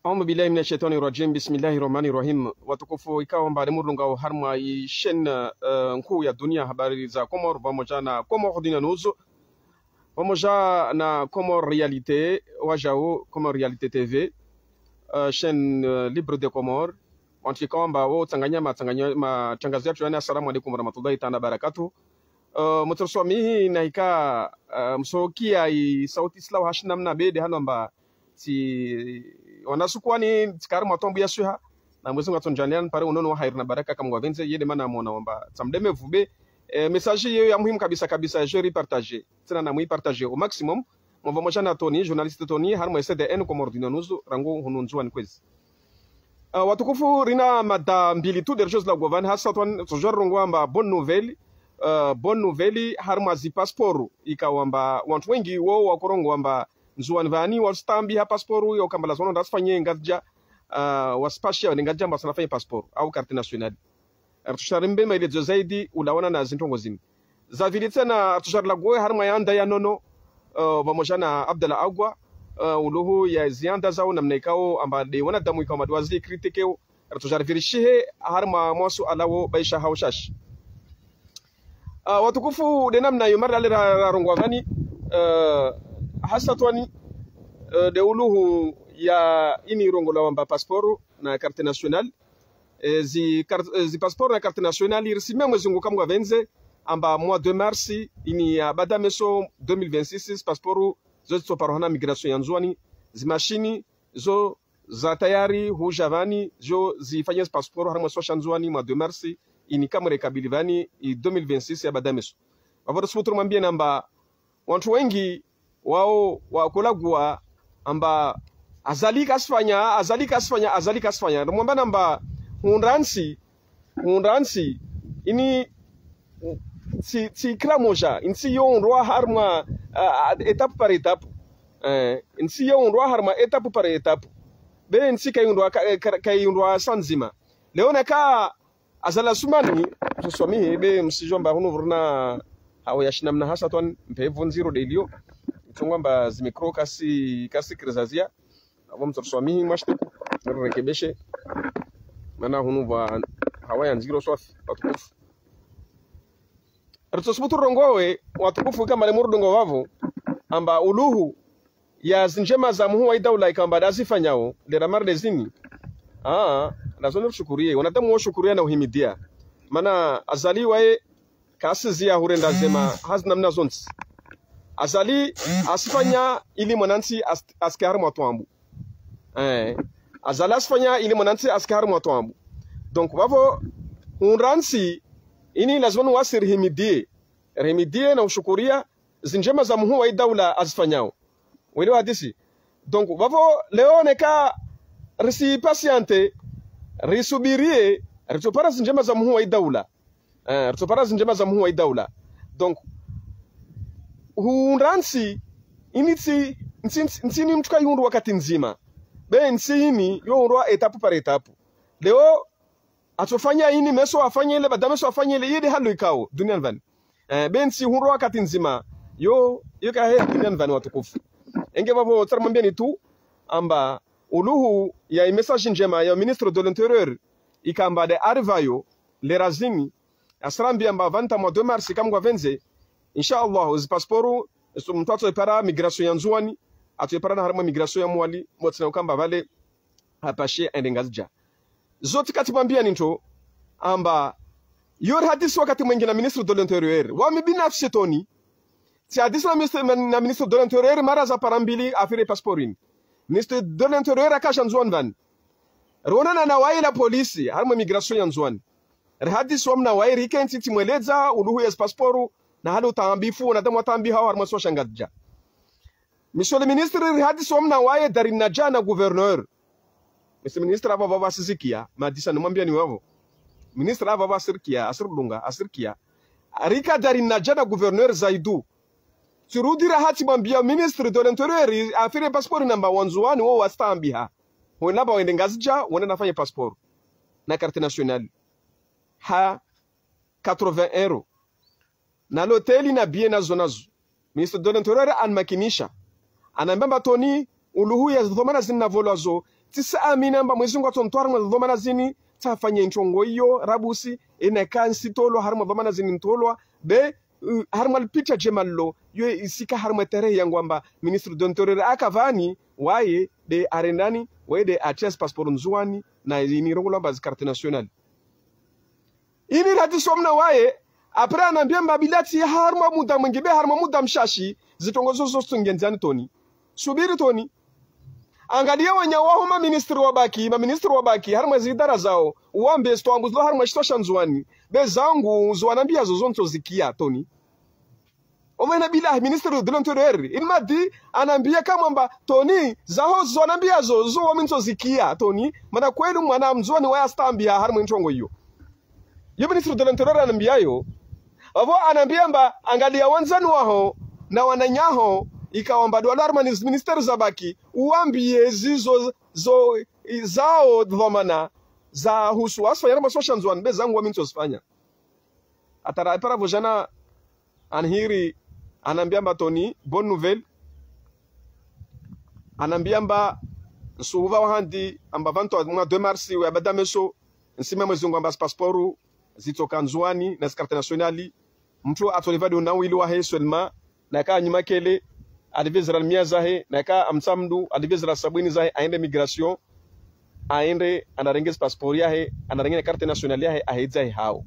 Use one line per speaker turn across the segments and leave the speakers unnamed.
أعوذ بالله من الشيطان الرجيم بسم الله الرحمن الرحيم watukufu ikawa mbali murunga harma ishen nkuu ya dunia habari za Komor pamoja na Komor Dina News pamoja na Komor Realite wajao Komor Realite TV chaîne libre de Komor wantika mba wo tanganya matangazo yetu yani assalamu alaykum warahmatullahi ta'ala barakatuh mutoswamihi na ika msokia sauti isla hashna mna bede hano mba si wanasukwani tikari matombu ya suha na mwezi ngatonjanian pare unono wa hairna baraka kama wavenze yede mana mona wamba samdeme vube message yeyo ya muhimu kabisa je repartager tena na mui partager au maximum mwa moja na Tony journaliste Tony harmo SDN Komor Dina News rango hununzwa kwezi watukufu rina mada mbili tu des choses la govan hasa ton rongo amba bonne nouvelle harmo zi passeport ikawamba watu wengi wao wakorongo wamba nzuan vani wastambi ha passport yo kambala zono ndasfanye ngadja waspashia ngadja mbasana fanye passport au carte nationale artusharimbe maile zaidi unaona na zintongo zini za vile tena tusharla goe harma yanda ya nono pamoja na Abdalla Agwa uluhu ya zianda zao namna ikao ambade wana damu ikao madwazi kritikeo artusharvirishihe harma mwasu alawo baisha haushash watukufu de namna yo marla la rongwa vani hasa twani de uluhu ya ini rongo la wamba passeport na carte nationale zi passeport na carte nationale irisime mwezungu kamwa venze amba mois de mars ini ya badameso 2026 passeport zo tsoparona migration ya nzwani zimashini zo za tayari hujavani zo zifanye passeport harimo so shanzwani mois de mars ini kamre kabilivani 2026 ya badameso bavoro smutru mwambie namba watu wengi wao wakolagua amba azalika asfanya mwamba namba hunransi ini si kila moja insi yo ndwa harma étape par étape insi yo ndwa harma étape par étape be insi kay ndwa sanzima leona ka azala sumani tuswamihi be msijomba hunu vurna hawo yashinamna hasa ton mpevu nziro delio tungamba zimikro kasi krizazia abo mtorswamihi mashtuku rekebeshe mana hunu ba hawaya nziro swafi watukufu rtosbutu rongowe watukufu kama lemurdungo wavo amba uluhu ya zinjema za muhu wa daula ikamba dazifanyao lera marde zini nazono shukurie wanadamu wo shukuria na uhimidia mana azaliwa kasi zia hurenda zema hazna mna zonsi azali asifanya ili mwanansi askar mwatwambu azali asifanya ili mwanansi askar mwatwambu donc wavo unransi ini lazima wasir remidie na ushukuria zinjema za muhu wa daula azifanyao welewa hadisi donc wavo leo neka risi patiente risubirie ritopara zinjema za muhu wa daula donc hunransi initsi nsini mtuka yundu wakati nzima be nsini yo hundwa etapu par etapu leo atofanya ini meso afanye ile badameso afanye ile yede halu ikao duniani vani be nsi hundwa wakati nzima yo ka he duniani vani watukufu enge babo tarmambia ni tu amba uluhu ya message njema ya ministre de l'intérieur ikamba de arrivayo le razini asrambi amba vanta mois de mars kamgwa venze inshallah uz passportu mtu atoipara migration ya nzuani atoipara na harima migration ya mwali motsina ukamba vale hapashe endengazja zote katibambia ninto amba yor hadisi wakati mwingine na ministre de l'intérieur wami binafsi Tony si hadisi na ministre de l'intérieur mara za parambili afire passportin ministre de l'intérieur akasha nzuani van rona na waila polisi harima migration ya nzuani hadisi wamna wairi ikensi timweleza uluhu ya passportu na halu tambifu na damu tambi hawa harmaso shangadja monsieur le ministre hadis wamna waye darina jana gouverneur monsieur le ministre ava baba sizikia madisa nimwambia ni wavo ministre ava baba sirkia asirkia arika darina jana gouverneur zaidu turudira hati mwambia ministre de l'intérieur afire passeport namba wanzuani wao wastambiha wonaba wende ngazija wone nafanya passeport na carte nationale ha 80 euros na loteli na bie nazo ministre de l'intérieur anmakinisha anambamba Tony uluhu ya dhamana zina volazo tisa amina mba mwezi ngo tontwara mwa dhamana zini tafanya inchongo hiyo rabusi ina kansi tolo harma dhamana zini ntolwa be harma picha jemallo yo isika harma tere yangu amba ministre d'intérieur akavani waye de arendani waye de aches passeport nzuani na ini rongola base carte nationale ini rati somna waye apre anambia mbabilati harma muda mwingi be harma muda mshashi zitongozo zosto ngenzani toni subiri toni angalia wanya wahoma ministri wabaki harma zidara zao uambe stwangu zlo harma shitosha nzuani be zangu zwanambia zozonto zikia toni omena bilahi ministri de l'intérieur ilmadi anambia kama mba toni zaho zwanambia zo waminto zikia toni mana kweli mwana mzuani waya stambia harma nchongo hiyo ministri de l'intérieur anambia yo avo anambia mba angalia wanzani waho na wananyaho ikawamba dolar minister zabaki uambie zizo zao dhamana za husu asfa yarama sosha nzwan be zangu waminto zifanya atara para vojana anhiri anambia mba toni bonne nouvelle anambia mba suva wahandi amba vanto mwa 2 mars ya badameso nsima mwezungu amba passportu zitoka nzwani na carte nationale mtu atoliva do nawili wa heselma na ka nyuma kele adivizra mia zahe na ka amsamdu adivizra sabuni zahe aende migration aende anarengeza passport yahe anarengeza carte nationale yahe ahedza hao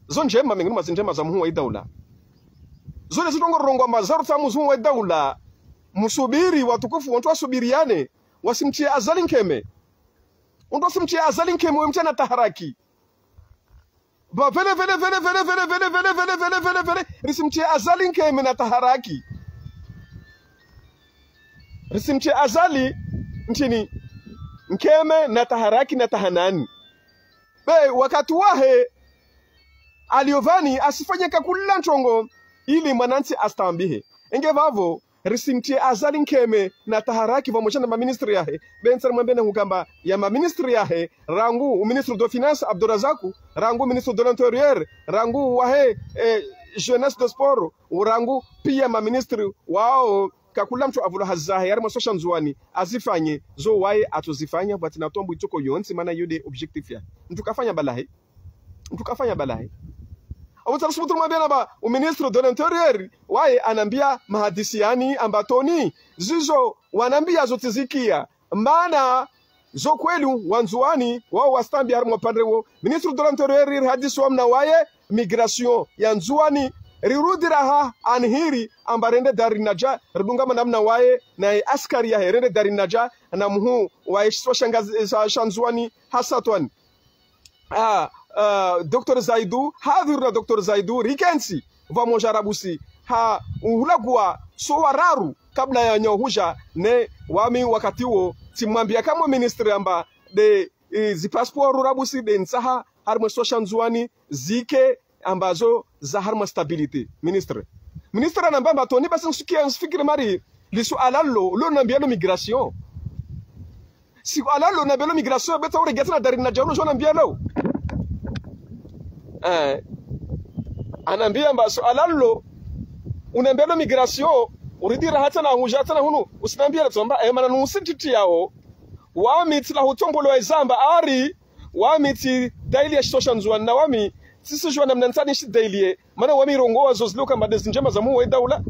zonje mama ngini mazinjema za muhu wa daula zole zitongorongo mazaru tamu zumu wa daula musubiri watukufu watu wasubiriane wasimtie azalinkeme ndo simtie azalinkeme wemtana taharaki ba vele risimtie azalinkeme na taharaki risimtie azali ntini nkeme na taharaki na tahanani be wakati wahe aliovani asifanye kakula nchongo ili mwananchi astambihe enge vavo risimtie azali nkeme na taharaki vamoshana ma ministri yahe benser mwembene hukamba ya ma ministri yahe rangu ministre de finance Abdourazaku rangu ministre de l'intérieur rangu wahe jeunesse de sport rangu pia ma ministri wao kakula mtu avula hazahe yarimo sosha nzuani azifanye zo wae atozifanya but na tombo itoko yonsi mana yode objectif ya mtu kafanya balahe Awutarasubutu mwambia ba ministre de l'intérieur wae anambia mahadisiani ambatoni zizo wanambia zote zikia maana zo kwelu wanzuani wao wastambi harimo padrewo ministre de l'intérieur hadisi wamna wae migration ya nzuani rirudira ha anhiri ambarende darinaja ridunga manamna wae na askari ya herende darinaja na muhu wae shanzuani hasatwani Dr. Zaidu hadhirna Dr. Zaidu rikensi vamoja rabusi ha uhulagua sowararu kabla ya nyohuja ne wami wakati huo timwambia kama ministri amba de zipasporu rabusi de nsaha harma sosha nzuani zike ambazo za harma stability ministre anambamba toni basi nsukia nsifikiri mari lisu alalo lo nambialo migration si alalo nambialo migration beta ore getna darina jano jona nambialo anambia mba so alalo unambialo migration uridira hata na hujata na hunu usinambia tsomba mana nusintiti yao wami tila hutombolo wa zamba ari wami ti daily ya shitosha nzuani na wami sisi jua na mnantani shi daily mana wami rongoa zozilo kamba dezinjema za muwe daula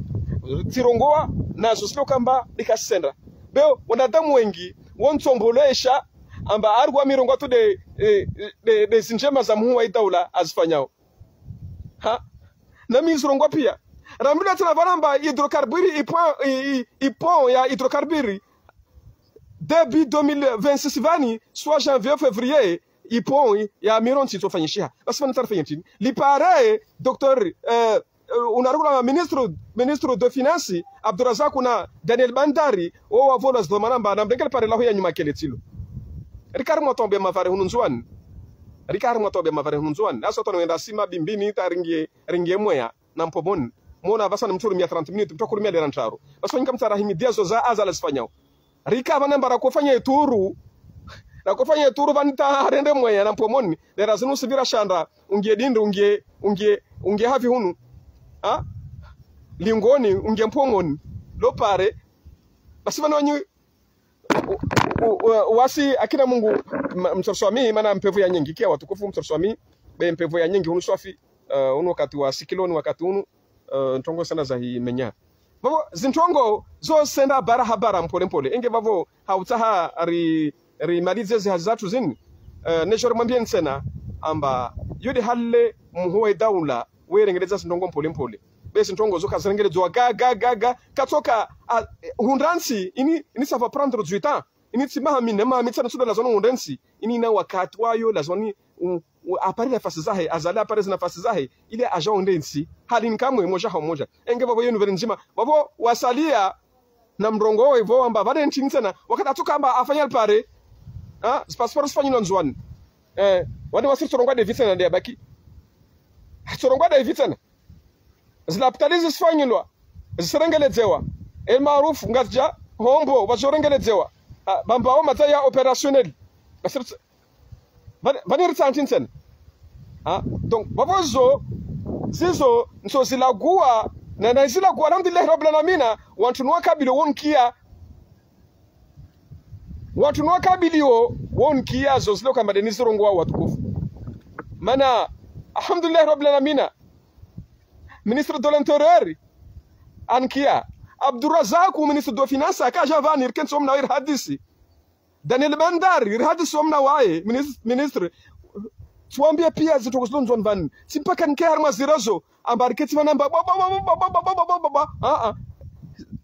tirongoa na zozilo kamba likasenda beo wanadamu wengi wontomboloesha amba ari wami rongoa tu de zinjema za muwe daula azifanyao na mizi rongoa pia rambila tena varamba hidrokarburi ipon ya hidrokarburi début 2026 vani soit janvier février ipon ya miron tito fanyishia basi wanataka fanyitini lipare docteur unarugula ministre de finance Abdourazaku na Daniel Bandari o wavola zdomanamba na mbengele pare la hoya nyuma keletilo rikari motombe mavare hununzwan aso tono enda sima bimbini ta ringie moya na mpomoni mona basa mturu 130 minutes mtokuru 130 basi wanyika mtara himidia zo za azala sifanyao rika vanamba rakufanya eturu vanita harende moya na mpomoni dera zinu sivira shanda ungie dindu ungie havi hunu lingoni ungie mpomoni lo pare basi vana wanyu wasi akina Mungu mtorswami maana mpevu ya nyingi kia watukufu mtorswami be mpevu ya nyingi hunuswafi unu wakati wa sikiloni wakati unu ntongo sana za hii menya babo zintongo zo senda bara habara mpole mpole enge babo hautaha ri malize zi hazatu zini neshor mwambie nsena amba yudi halle muhuwe daula werengeleza zintongo mpole mpole besi ntongo zo kazirengelezwa ga katoka hundansi ini ça va prendre du temps ini tsimaha minema mitsana suda lazona hundansi ini na wakati wayo lazoni apare nafasi zahe azala apare nafasi zahe ile aja hundansi hali nkamwe moja ha moja enge babo yenu nzima babo wasalia na mrongo hivyo amba bade nchini sana wakati atoka amba afanya pare passport sifanywa nzwani wale wasiri torongwa David na ndia baki torongwa David na zilapitalizi sifanywa zisirengelezewa el maarufu ngazja hombo bazorengelezewa bambao mataya opérationnel bani ritsantin sen donc babozo zizo nso zilagua na zilagua alhamdulillah rabbil alamin wantunwa kabilo wonkia zo zilo kama denisi rongwa watukufu mana alhamdulillah rabbil alamin ministre de l'intérieur ankia Abdurrazak ministre de finance ka javani ken somna ir hadisi Daniel Bandari ir hadisi somna wae ministre tuambie pia zitokuzonzon van simpaka nke harma zirazo ambariketi manamba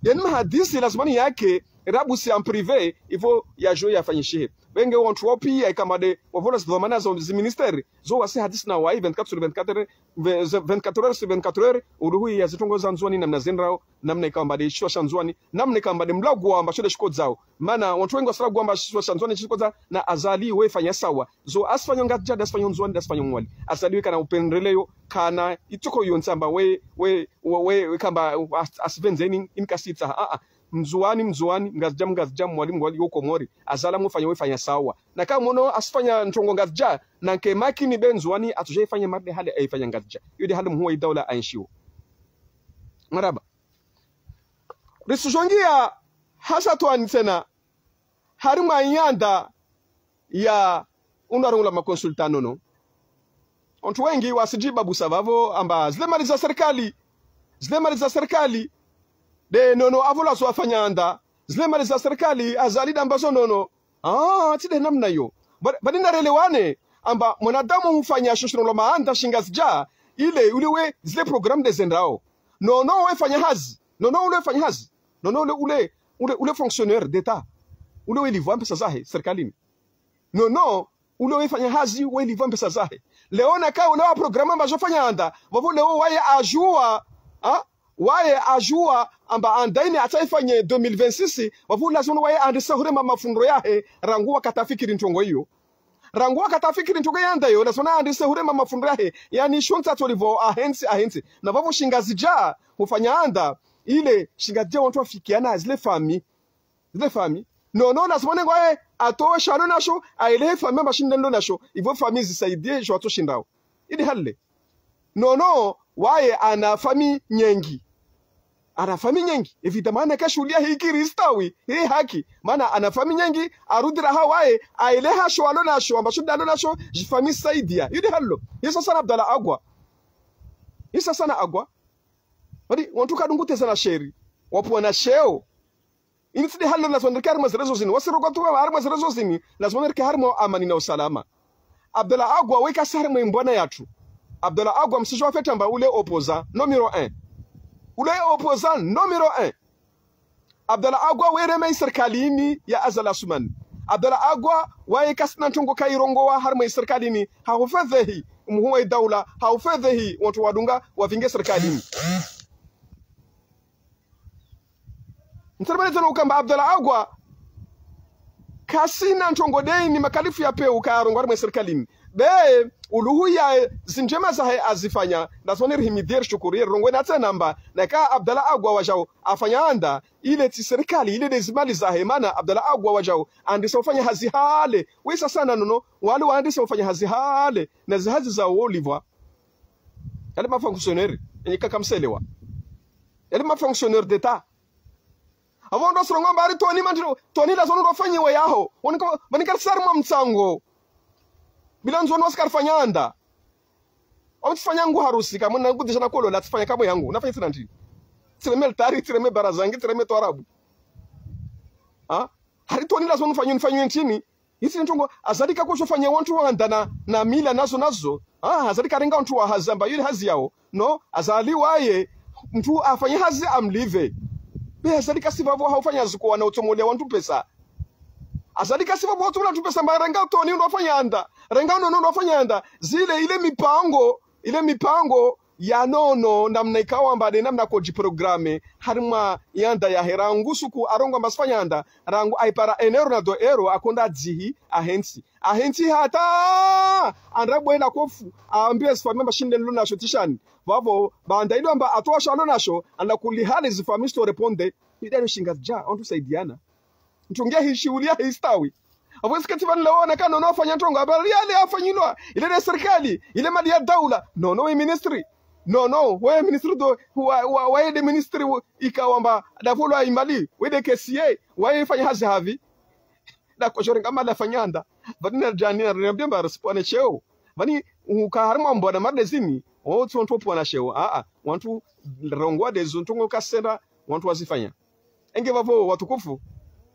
yani hadisi lazima yake rabusi en privé il faut ya jouer afanyishie wenge wontu pia kama de wavola zdomana za ministeri zo wasi hadisi na wae 24 sur 24 heures uruhu ya zitongoza nzwani namna zenrao namna ikamba de shwa shanzwani namna ikamba de mlagwa amba shode shiko zao maana watu wengi wasala gwamba shwa shanzwani shiko za na azali we fanya sawa zo asfanyo ngatja dasfanyo nzwani dasfanyo mwali azali kana upendeleo kana itoko yonsamba we kamba asvenzeni inkasita mzuani ngazjam mwalimu wali yuko mori azala mufanya we fanya sawa na kama mono asfanya ntongo ngazja na nke makini benzuani atuje fanya marde hali aifanya ngazja yudi hali muhuwa idawla ainshiwo maraba risujongia hasa tuani tena harima yanda ya unarungula makonsultano no ontu wengi wasijiba busavavo amba zile mali za serikali de nono avula so afanya anda zile mali za serikali azalida ambazo nono tide namna yo badinda relewane amba mwanadamu hufanya shoshino lo maanda shingazja ile uliwe zile program de zendrao nono we fanya hazi nono ule fonctionnaire d'etat ule livwa pesa zahe serikalini nono ule we fanya hazi we livwa pesa zahe leona ka ule wa program ambazo fanya anda bavo leo waye ajua amba andaini ataifanye 2026 wavu lazima waye andisa hurema mafundo yahe rangua katafikiri ntongo hiyo yanda yo lazima andisa hurema mafundo yahe yani shonta tolivo ahensi na wavu shingazija hufanya anda ile shingazija watu wafikiana zile fami no lazima waye atoe shalo nasho aile fami mashinda ndo nasho hivyo fami zisaidie jo atoshindao ili halle no waye ana fami nyengi evidemment kashulia hiki ristawi hii haki maana ana fami nyengi arudira hawaye aileha sho alona sho ambasho dalona sho jifami saidia yudi hallo yesa sana Abdalla agwa bali wantu kadungute sana sheri wapo na sheo initide hallo na sondekar mazrezo zini wasirogo tu har mazrezo zini lazima nirke harmo amani na usalama Abdalla agwa weka sarmo mbona yatu Abdalla agwa msijwa fetamba ule opposa numero 1 Abdalla agwa were mai serkalini ya azala suman Abdalla agwa waye kasna ntongo kairongo wa har mai serkalini haufadhihi muhuwa daula haufadhihi watu wadunga wavinge serkalini ntarabale tano ukamba Abdalla agwa kasina ntongo dei ni makalifu ya peu kairongo har mai serkalini be uluhu ya zinjema zahe azifanya lazima nirhimidir shukurier rongwe na namba na ka Abdalla agwa wajao afanya anda ile ti serikali ile dezimali zahe mana Abdalla agwa wajao andisa ufanya hazi hale wisa sana nono wale waandisa ufanya hazi hale na zihazi za Oliver yale ma fonctionnaire yenye kaka mselewa yale ma fonctionnaire d'etat avondo srongo bari toni mantiro toni la zono rofanye wa yaho oniko banikar sarma mtsango bila nzono Oscar fanyanda fanya ngu harusi kama na ngudisha na kolo la tfanya kama yangu nafanya sina ndini tireme tari tireme barazangi tireme to arabu hari toni la zono fanyo ntini isi ntongo azalika ko shofanya wantu wanda na mila nazo azalika renga wantu wa hazamba yule hazi yao no azali waye mtu afanye hazi amlive be azalika sivavo haufanya zikuwa na utomolea wantu pesa azalika sivavo watu na pesa marenga toni ndo afanya anda renga ndo afanya anda zile ile mipango ya nono namna ikawa mbade namna ko jiprograme harima yanda ya herangu suku arongo mbasfanya anda rangu aipara enero na do ero akonda dzihi ahensi hata andrabo ena kofu aambie zifamia mashinde luna shotishani vavo banda ile amba atosha lona sho anakulihali zifamia sto reponde idano shingaja ontu saidiana mtungia hishuhulia histawi Avwezi kativa nilaona kana unafanya ntongo habari yale afanyinwa ile serikali ile mali ya daula no ministry no we ministry do wa de ministry ikawamba davolo imbali we de KCA wa fanya hazi havi na koshore kama la fanyanda badina jani na rembe respone cheo bani ukaharma mbona madezini wote wantu na cheo wantu rongwa de zontongo kasenda wantu wasifanya enge vavo watukufu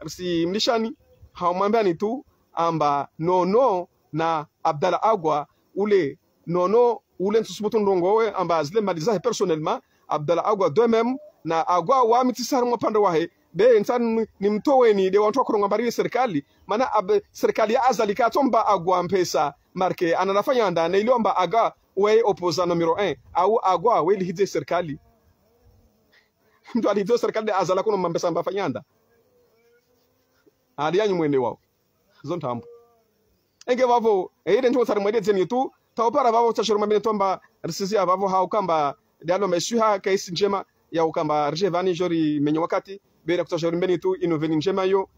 si mlishani haumwambiani tu amba nono na Abdalla Agwa ule nono ule nsusubutu ndongowe amba zile malizahe personnellement Abdalla Agwa de même na Agwa wa mitisar mpande wahe be insan ni mtoweni de wantu akuronga mbari serikali mana serikali ya azalika tomba Agwa mpesa marke ananafanya anda na iliomba Agwa we opposa numero 1 au Agwa we lihide serikali mtu alihide serikali azala kuno mbesa mbafanya anda aliyanyu mwende wao zontambo enge vavo ede nto tsari mwede zeni tu taopara vavo tashiruma bine tomba risisi vavo haukamba dialo mesuha kaisi njema ya ukamba rjevani jori menyo wakati bera kutashiruma bine tu inoveni njema yo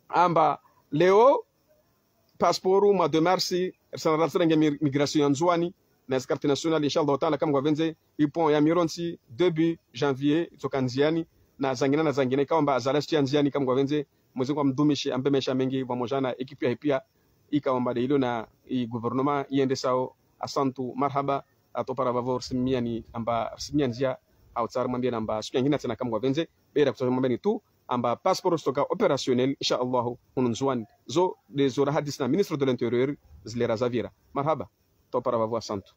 amba leo passportu ma de marsi sana renge migration nzwani na carte nationale inshallah taala kama venze ipon ya mironsi début janvier tokanziani na zangine kamba azalesti anziani kama venze mwezi kwa mdumishi ambe mesha mengi pamoja na ekipi pia ikaomba de hilo na gouvernement iende sao asantu marhaba atopara vavor simiani amba simianzia au tsar mwambie namba siku nyingine tena kama venze bera kutoka mwambie tu amba passeport stoka opérationnel inshallah hununzwan zo de zora hadis na ministre de l'intérieur zilera zavira marhaba topara vavor asantu